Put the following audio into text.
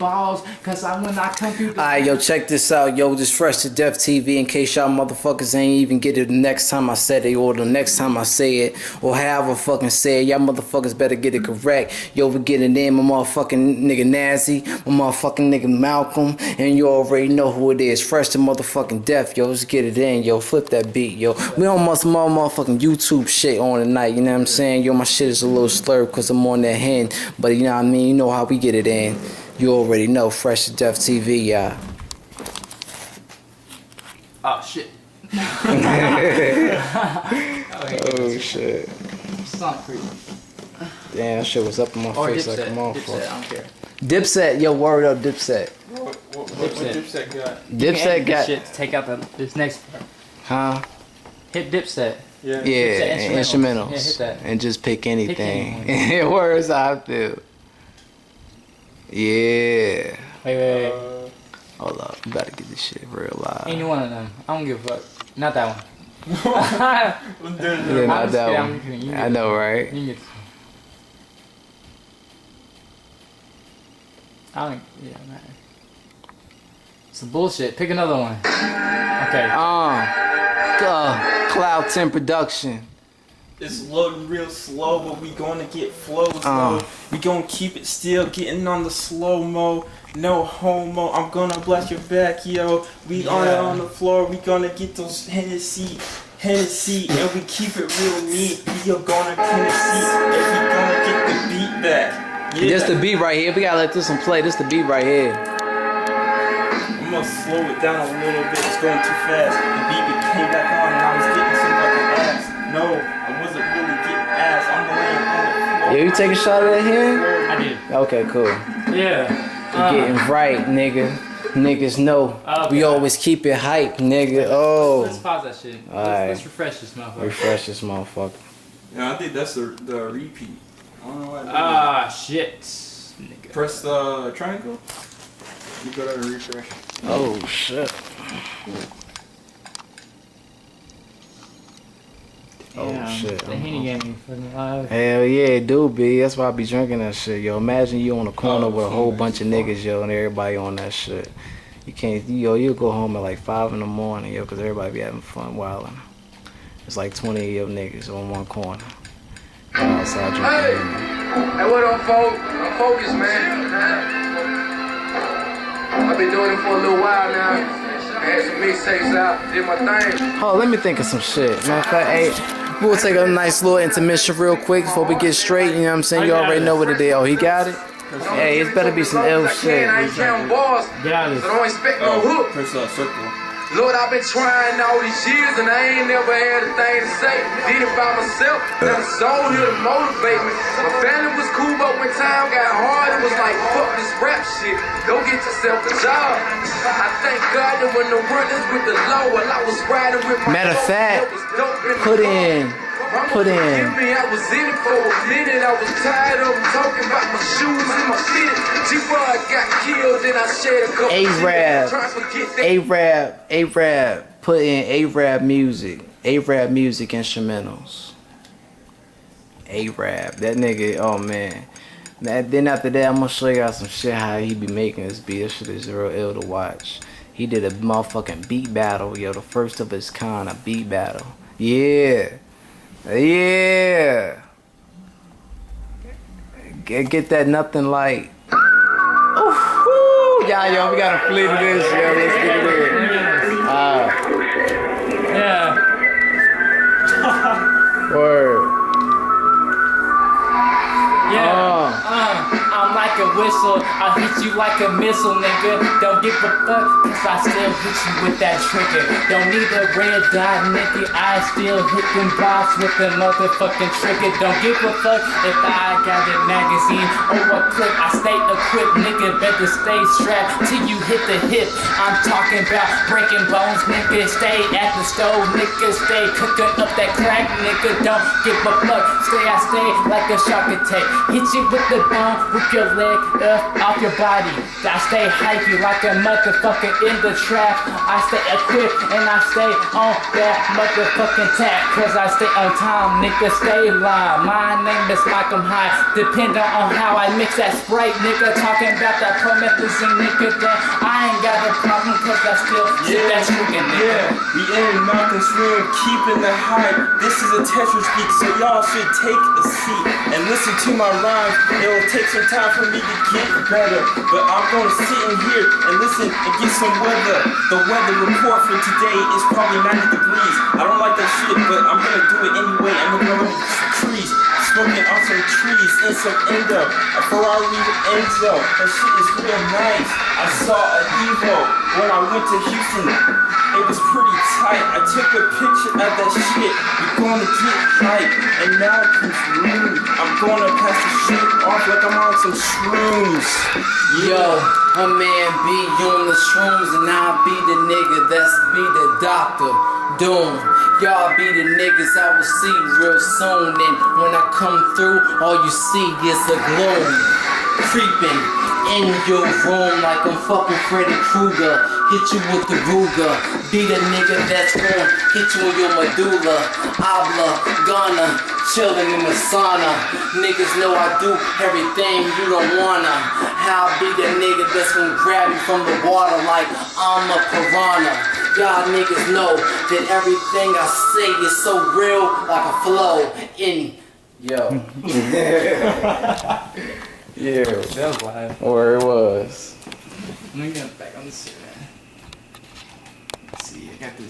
balls, cause when I come through the... Alright, yo, check this out, yo. This Fresh to Death TV. In case y'all motherfuckers ain't even get it the next time I said it, or the next time I say it, or however fucking say it, y'all motherfuckers better get it correct. Yo, we getting in my motherfucking nigga Nazi, my motherfucking nigga Malcolm, and you already know who it is. Fresh to motherfucking Death, yo. Let's get it in, yo. Flip that beat, yo. We on some more motherfucking YouTube shit on tonight, you know what I'm saying? Yo, my shit is a little slurred because I'm on that hand, but you know what I mean? You know how we get it in. You already know. Fresh to Death TV, y'all. Oh, shit. Oh, shit. Sonic Creep. Damn, that shit was up in my face Dipset. like a motherfucker. Dipset, I don't care. Dipset, yo, word up, Dipset. What Dipset got? Dipset got... shit to take out this next part. Huh? Hit Dipset. Yeah. Yeah, instrumentals. Yeah, hit that. And just pick anything. anything. Words how I feel. Yeah. Wait. Hold up, we gotta get this shit real live. Any one of them. I don't give a fuck. Not that one. Yeah, not that one. I know, right? You can get this one. I don't... Yeah, man. Some bullshit. Pick another one. Okay. Cloud 10 production. It's loading real slow, but we gonna get flow slow. We gonna keep it still, getting on the slow-mo. No homo, I'm gonna blast your back, yo. We on the floor, we gonna get those Hennessy, and we keep it real neat. We are gonna Tennessee, and we gonna get the beat back. Yeah. This the beat right here. We gotta let this one play. This the beat right here. I'm gonna slow it down a little bit. It's going too fast. The beat came back on, and I was getting some fucking ass. No, I wasn't really getting ass. I'm laying on the floor. Yeah, you take a shot of that here? I did. Okay, cool. Yeah. Getting right, nigga. Niggas know. Okay. We always keep it hype, nigga. Oh. Let's pause that shit. Let's refresh this motherfucker. Refresh this motherfucker. Yeah, I think that's the repeat. I don't know why. Shit. Nigga. Press the triangle. You go to refresh. Oh, shit. Oh, Damn, shit. The Henny gave me fucking live. Hell yeah, it do be. That's why I be drinking that shit, yo. Imagine you on the corner with a whole bunch of niggas, yo, and everybody on that shit. You can't, yo, you'll go home at like 5 in the morning, yo, because everybody be having fun wilding. It's like 20 of your niggas on one corner. Outside drinking. Hey, what up, folks? I'm focused, man. I've been doing it for a little while now. I had some mixtapes out, did my thing. Oh, let me think of some shit. Matter of fact, hey, we'll take a nice little intermission real quick before we get straight. You know what I'm saying? You already know what it is. Oh, he got it? Hey, it's better be some ill shit. I ain't counting bars, so don't expect no hook. Press circle. Lord, I've been trying all these years and I ain't never had a thing to say. Did it by myself, never soul here to motivate me. My family was cool, but when time got hard, it was like, fuck this rap shit. Go get yourself a job. I thank God there were no runners with the law while I was riding with my Matter of fact, put in. I was in it for a minute. I was tired of talking about my shoes and my feet. G-Rod got killed and I shed a couple A-Rab, put in A-Rab music instrumentals. A-Rab, that nigga, oh man. Then after that, I'm gonna show y'all some shit how he be making this beat. This shit is real ill to watch. He did a motherfucking beat battle, yo, the first of its kind, a beat battle. Yeah. Get that nothing like. Ooh, yo, we gotta flip this, yo. Let's get it in. Yeah. Word. I'm like a whistle. I hit you like a missile, nigga. Don't give a fuck, cause I still hit you with that trigger. Don't need a red dot, nigga. I still hit them bots with the motherfucking trigger. Don't give a fuck if I got a magazine or a clip. I stay equipped, nigga. Better stay strapped till you hit the hip. I'm talking about breaking bones, nigga. Stay at the stove, nigga. Stay cooking up that crack, nigga. Don't give a fuck. I stay like a shark attack. Hit you with the bone with your leg off your body. I stay hypey like a motherfucker in the trap. I stay equipped and I stay on that motherfucking tap. Cause I stay on time, nigga, stay live. My name is Malcolm High. Depending on how I mix that Sprite, nigga. Talking about that promethazine, nigga. That I ain't got a problem cause I still keep that trickin', nigga. Yeah, we in Malcolm's room, keeping the hype. This is a Tetris beat, so y'all should take a seat and listen to my rhymes. It'll take some time for me to get better, but I'm gonna sit in here and listen and get some weather. The weather report for today is probably 90 degrees. I don't like that shit, but I'm gonna do it anyway. I'm gonna go to some trees, smoking on some trees in some Endo, a Ferrari with Enzo. That shit is real nice. I saw an Evo when I went to Houston. It was pretty tight. I took a picture of that shit. We're gonna get hype, and now it comes rude. I'm gonna pass the shit off like I'm on some shrooms. Yo, a man be on the shrooms and I'll be the nigga that's be the Dr. Doom. Y'all be the niggas I will see real soon. And when I come through, all you see is the gloom. Creeping in your room like I'm fucking Freddy Krueger. Hit you with the Ruger. Be the nigga that's gon' hit you in your medulla. Habla, Ghana, chillin' in the sauna. Niggas know I do everything you don't wanna. I'll be the nigga that's gon' grab you from the water like I'm a piranha. Y'all niggas know that everything I say is so real like a flow in yo. Yeah, that was live. Where it was. Let me get back on the shit, man. Let's see, I got this.